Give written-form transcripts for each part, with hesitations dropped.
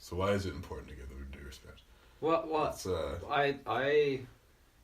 So why is it important to give them due respect? I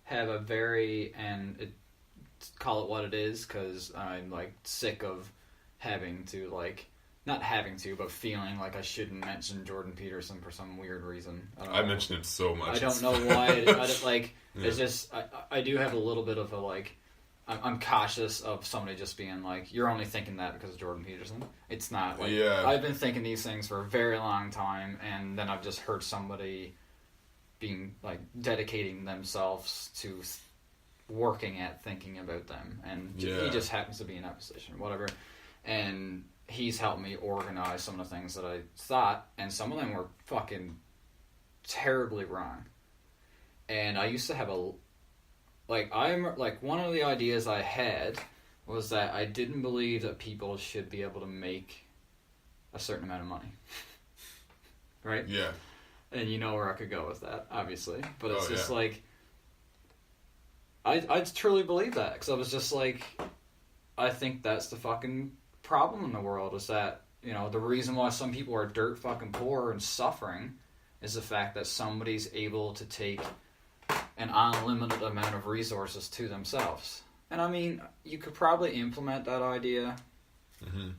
have a very, and call it what it is, because I'm like sick of having to like, not having to, but feeling like I shouldn't mention Jordan Peterson for some weird reason. I mention it so much. I don't know why. It's just I do have a little bit of a like. I'm cautious of somebody just being like, you're only thinking that because of Jordan Peterson. It's not. Like, I've been thinking these things for a very long time, and then I've just heard somebody being like dedicating themselves to working at thinking about them, and he just happens to be in that position, whatever. And he's helped me organize some of the things that I thought, and some of them were fucking terribly wrong. And I used to have one of the ideas I had was that I didn't believe that people should be able to make a certain amount of money. Right? Yeah. And you know where I could go with that, obviously. But it's just like, I truly believe that, because I was just like, I think that's the fucking problem in the world, is that, you know, the reason why some people are dirt fucking poor and suffering is the fact that somebody's able to take an unlimited amount of resources to themselves. And I mean, you could probably implement that idea. Mm-hmm.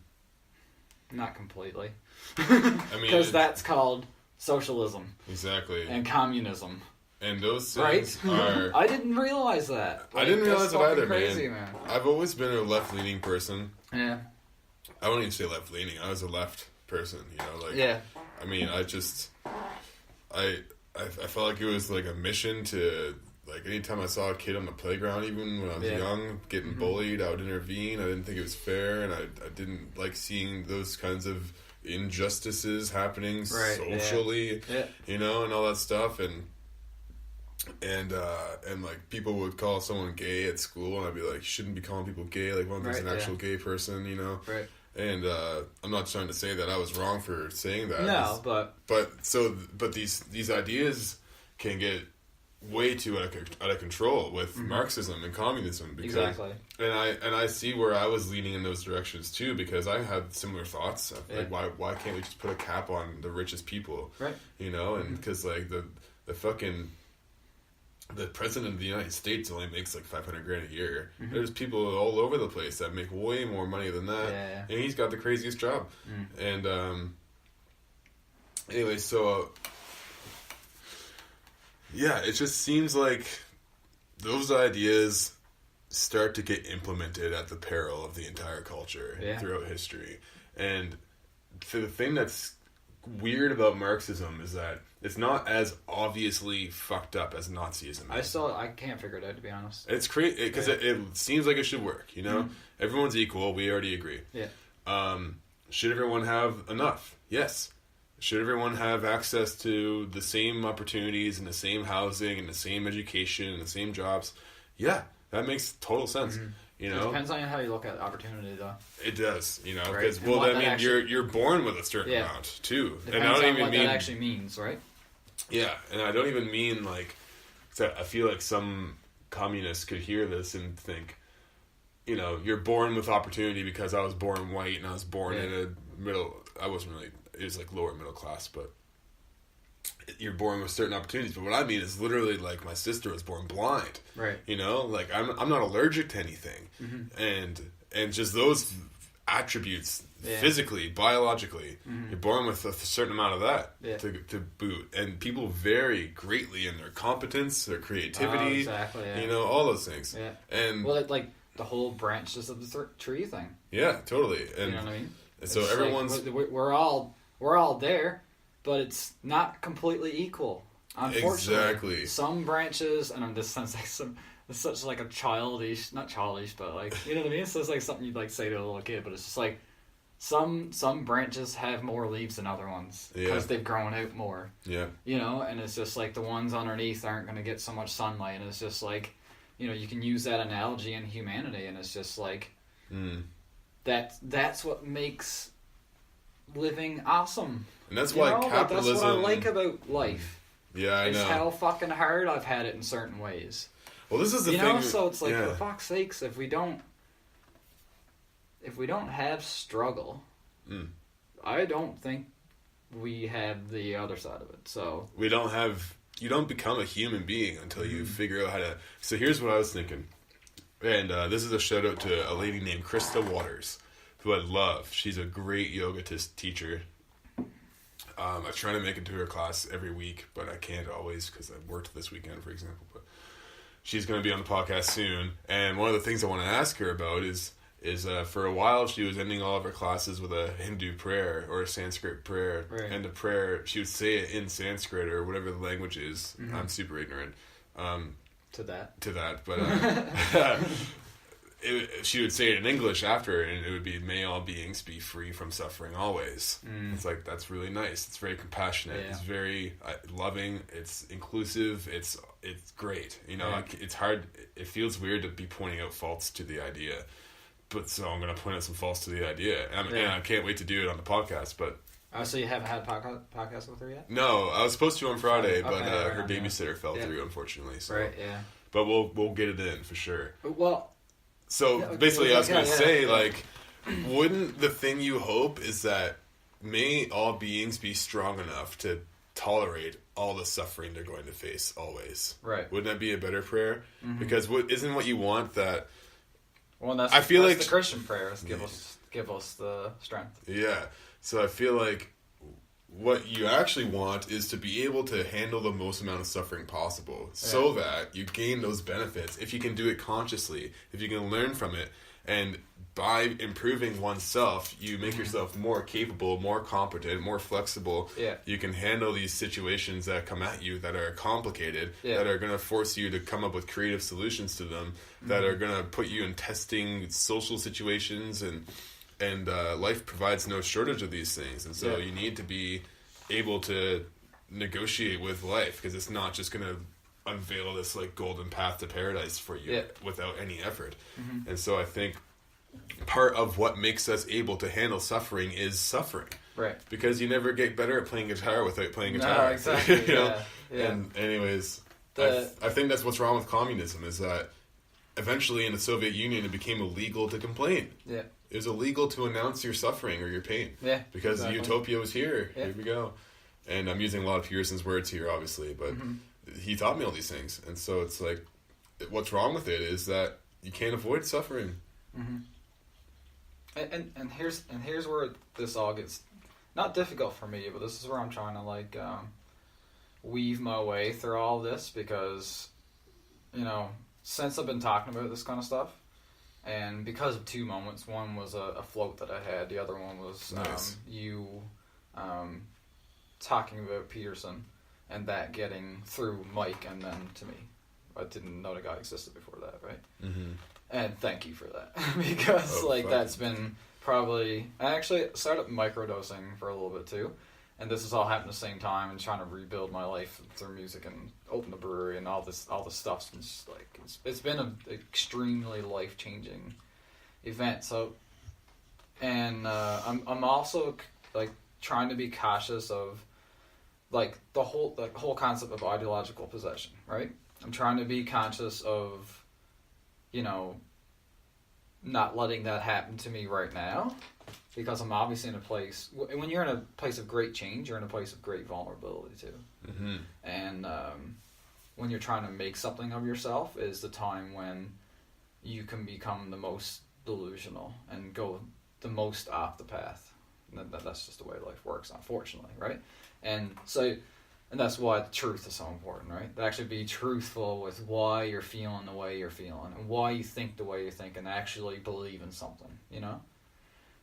Not completely. I mean, because that's called socialism. Exactly. And communism. And those things are... I didn't realize that. Like, I didn't realize it either, crazy, man. I've always been a left-leaning person. Yeah. I wouldn't even say left-leaning. I was a left person, you know? Like, yeah. I mean, I felt like it was like a mission to, like, anytime I saw a kid on the playground, even when I was young, getting bullied, I would intervene. I didn't think it was fair, and I didn't like seeing those kinds of injustices happening socially, you know, and all that stuff. And like, people would call someone gay at school, and I'd be like, you shouldn't be calling people gay. Like, one person's an actual gay person, you know? Right. And I'm not trying to say that I was wrong for saying that. No, but these ideas can get way too out of control with Marxism and communism. Because, exactly. And I see where I was leaning in those directions too, because I had similar thoughts. Like, why can't we just put a cap on the richest people? Right. You know, and because like the fucking... The president of the United States only makes like $500,000 a year. Mm-hmm. There's people all over the place that make way more money than that, and he's got the craziest job. And anyway, so it just seems like those ideas start to get implemented at the peril of the entire culture throughout history. And the thing that's weird about Marxism is that it's not as obviously fucked up as Nazism is. I can't figure it out, to be honest. It's crazy because it seems like it should work. You know, everyone's equal. We already agree. Yeah. Should everyone have enough? Yes. Should everyone have access to the same opportunities and the same housing and the same education and the same jobs? Yeah, that makes total sense. Mm-hmm. You know, it depends on how you look at opportunity, though. It does, you know, because you're born with a certain amount too, depends and I don't on even what mean that actually means, right? Yeah, and I don't even mean like. I feel like some communists could hear this and think, you know, you're born with opportunity because I was born white and I was born in a middle. I wasn't really. It was like lower middle class, but you're born with certain opportunities. But what I mean is literally like my sister was born blind. Right. You know, like I'm not allergic to anything, and just those attributes physically, biologically, you're born with a certain amount of that to boot, and people vary greatly in their competence, their creativity, you know, all those things. Yeah. And like the whole branches of the tree thing. Yeah, totally. And you know what I mean? And so everyone's we're all there, but it's not completely equal. Unfortunately, exactly. Some branches, and this sounds like it's such like a not childish, but like, you know what I mean? It's just like something you'd like say to a little kid, but it's just like some branches have more leaves than other ones because they've grown out more. Yeah. You know, and it's just like the ones underneath aren't going to get so much sunlight, and it's just like, you know, you can use that analogy in humanity, and it's just like that's what makes living awesome. And that's why capitalism... That's what I like about life. Yeah, I know. It's how fucking hard I've had it in certain ways. Well, this is the thing... You know, so it's like, for fuck's sakes, if we don't have struggle, I don't think we have the other side of it. So you don't become a human being until you figure out how to. So here's what I was thinking, and this is a shout out to a lady named Krista Waters, who I love. She's a great yoga teacher. I try to make it to her class every week, but I can't always because I worked this weekend, for example. But she's going to be on the podcast soon, and one of the things I want to ask her about is for a while she was ending all of her classes with a Hindu prayer or a Sanskrit prayer, and the prayer she would say it in Sanskrit or whatever the language is. I'm super ignorant to that, but she would say it in English after, and it would be, "May all beings be free from suffering always." It's like, that's really nice. It's very compassionate. Yeah. It's very loving. It's inclusive. It's great. You know, like, it's hard. It feels weird to be pointing out faults to the idea, but so I'm going to point out some faults to the idea, and I can't wait to do it on the podcast. But so you haven't had a podcast with her yet? No, I was supposed to on Friday, but her babysitter fell through, unfortunately. So. But we'll get it in for sure. Well. So basically, I was going to say, like, wouldn't the thing you hope is that may all beings be strong enough to tolerate all the suffering they're going to face always? Right. Wouldn't that be a better prayer? Because isn't what you want that? Well, that's the Christian prayer is give us the strength. Yeah. So I feel like what you actually want is to be able to handle the most amount of suffering possible so that you gain those benefits. If you can do it consciously, if you can learn from it, and by improving oneself, you make yourself more capable, more competent, more flexible. Yeah. You can handle these situations that come at you that are complicated, that are going to force you to come up with creative solutions to them, that are going to put you in testing social situations, and life provides no shortage of these things, and so you need to be able to negotiate with life, because it's not just going to unveil this like golden path to paradise for you without any effort. And so I think part of what makes us able to handle suffering is suffering, right? Because you never get better at playing guitar without playing guitar. No, exactly. You know? And anyways, I think that's what's wrong with communism, is that eventually in the Soviet Union it became illegal to complain. Yeah. It was illegal to announce your suffering or your pain. Yeah. Because utopia was here. Yeah. Here we go. And I'm using a lot of Pearson's words here, obviously, but he taught me all these things. And so it's like, what's wrong with it is that you can't avoid suffering. And here's where this all gets not difficult for me, but this is where I'm trying to like weave my way through all this, because since I've been talking about this kind of stuff, and because of two moments, one was a float that I had, the other one was you talking about Pearson and that getting through Mike and then to me. I didn't know the guy existed before that, right? And thank you for that, because that's been probably... I actually started microdosing for a little bit too, and this has all happened at the same time, and trying to rebuild my life through music and open a brewery and all this stuff's been just like it's been an extremely life-changing event. So, and I'm also like trying to be cautious of like the whole concept of ideological possession, right? I'm trying to be conscious of, not letting that happen to me right now, because I'm obviously in a place... When you're in a place of great change, you're in a place of great vulnerability too. And when you're trying to make something of yourself is the time when you can become the most delusional and go the most off the path. And that's just the way life works, unfortunately, right? And that's why truth is so important, right? To actually be truthful with why you're feeling the way you're feeling and why you think the way you think, and actually believe in something,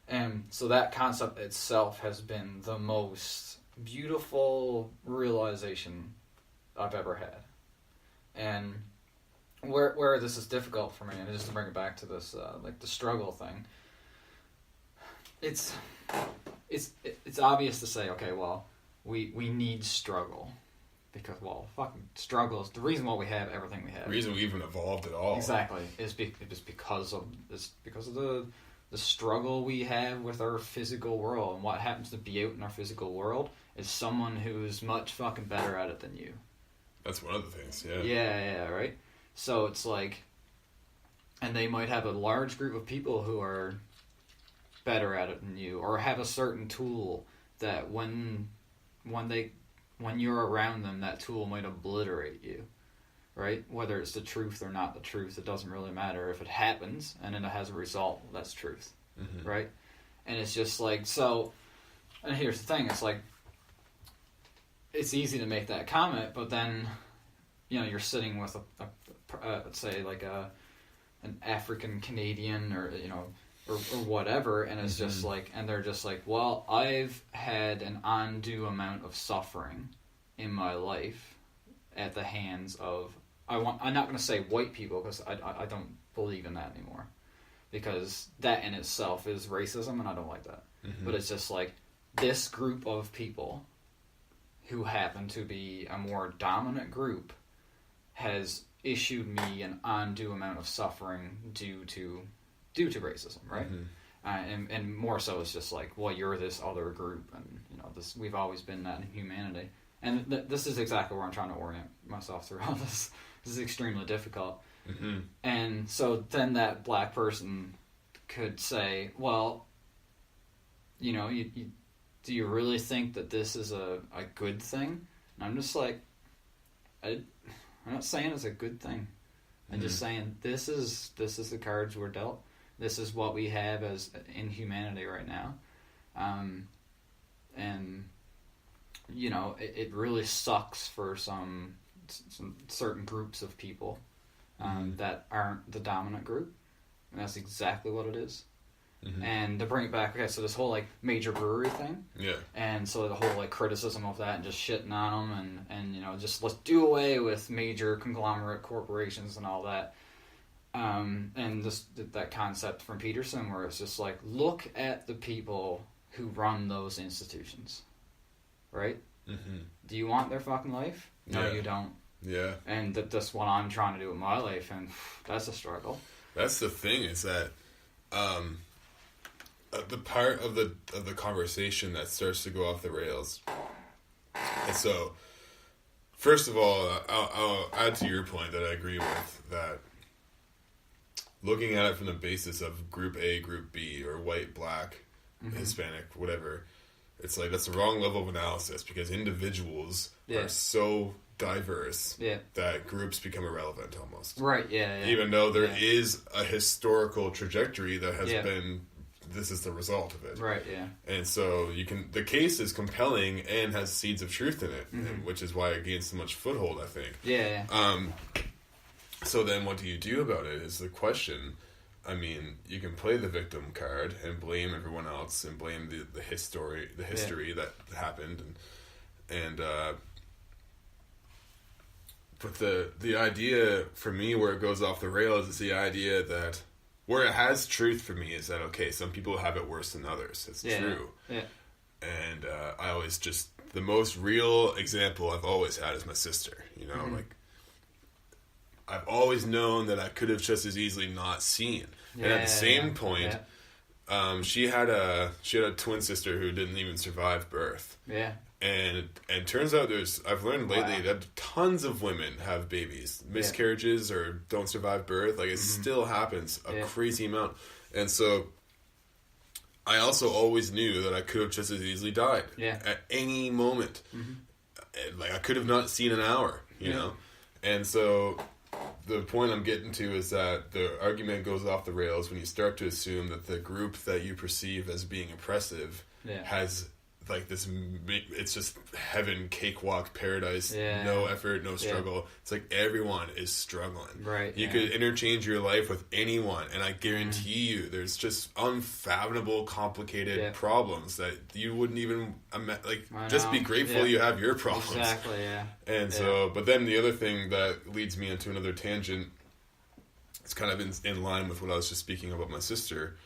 And so that concept itself has been the most beautiful realization I've ever had. And where this is difficult for me, and just to bring it back to this, like the struggle thing, it's obvious to say, okay, well, we need struggle, because fucking struggle is the reason why we have everything we have. The reason we even evolved at all. Exactly, is because of the struggle we have with our physical world, and what happens to be out in our physical world is someone who's much fucking better at it than you. That's one of the things, yeah. Yeah, right? So it's like, and they might have a large group of people who are better at it than you, or have a certain tool that when when you're around them, that tool might obliterate you, right? Whether it's the truth or not the truth, it doesn't really matter. If it happens and then it has a result, that's truth, right? And it's just like, so, and here's the thing, it's like, it's easy to make that comment, but then, you're sitting with say like an African Canadian or whatever, and it's just like, and they're just like, well, I've had an undue amount of suffering in my life at the hands of, I'm not going to say white people, because I don't believe in that anymore, because that in itself is racism, and I don't like that. But it's just like, this group of people who happen to be a more dominant group has issued me an undue amount of suffering due to racism, right? And more so, it's just like, well, you're this other group, and this, we've always been that in humanity, and this is exactly where I'm trying to orient myself through all this. This is extremely difficult, and so then that black person could say, well, you do you really think that this is a good thing? And I'm just like, I'm not saying it's a good thing. I'm just saying this is the cards we're dealt. This is what we have as in humanity right now, and it really sucks for some certain groups of people that aren't the dominant group, and that's exactly what it is. And to bring it back, okay, so this whole like major brewery thing, and so the whole like criticism of that and just shitting on them, and just let's do away with major conglomerate corporations and all that. And just that concept from Peterson, where it's just like, look at the people who run those institutions, right? Do you want their fucking life? No, you don't. Yeah. And that's what I'm trying to do with my life, and that's a struggle. That's the thing, is that the part of the conversation that starts to go off the rails. And so, first of all, I'll add to your point that I agree with, that looking at it from the basis of Group A, Group B, or white, black, Hispanic, whatever, it's like that's the wrong level of analysis, because individuals are so diverse that groups become irrelevant almost. Right, yeah. Even though there is a historical trajectory that has been, this is the result of it. Right, yeah. And so the case is compelling and has seeds of truth in it, and, which is why it gains so much foothold, I think. Yeah. So then what do you do about it is the question. I mean, you can play the victim card and blame everyone else and blame the history that happened, but the idea for me where it goes off the rails is the idea that where it has truth for me is that, okay, some people have it worse than others. It's true. Yeah. And I always the most real example I've always had is my sister. Like, I've always known that I could have just as easily not seen. And at the same point, she had a twin sister who didn't even survive birth. Yeah. And turns out I've learned lately that tons of women have babies, miscarriages, or don't survive birth. Like, it still happens a crazy amount. And so I also always knew that I could have just as easily died at any moment. Like, I could have not seen an hour, you know? And so the point I'm getting to is that the argument goes off the rails when you start to assume that the group that you perceive as being oppressive has, like, this, it's just heaven, cakewalk, paradise, no effort, no struggle. It's like everyone is struggling. Right. You could interchange your life with anyone, and I guarantee you there's just unfathomable, complicated problems that you wouldn't even, just be grateful you have your problems. Exactly, yeah. And so, but then the other thing that leads me into another tangent, it's kind of in line with what I was just speaking about my sister,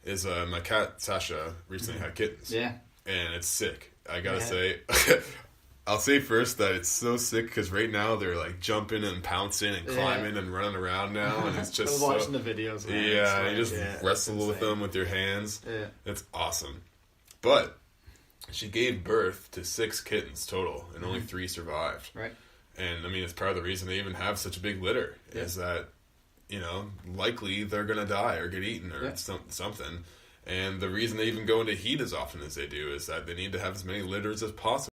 is my cat, Sasha, recently had kittens. Yeah. And it's sick. I gotta say, I'll say first that it's so sick because right now they're like jumping and pouncing and climbing and running around now, and it's just I was watching the videos. Man. Yeah, you just wrestle with them with your hands. Yeah, it's awesome. But she gave birth to 6 kittens total, and only 3 survived. Right. And I mean, it's part of the reason they even have such a big litter is that likely they're gonna die or get eaten or something. And the reason they even go into heat as often as they do is that they need to have as many litters as possible.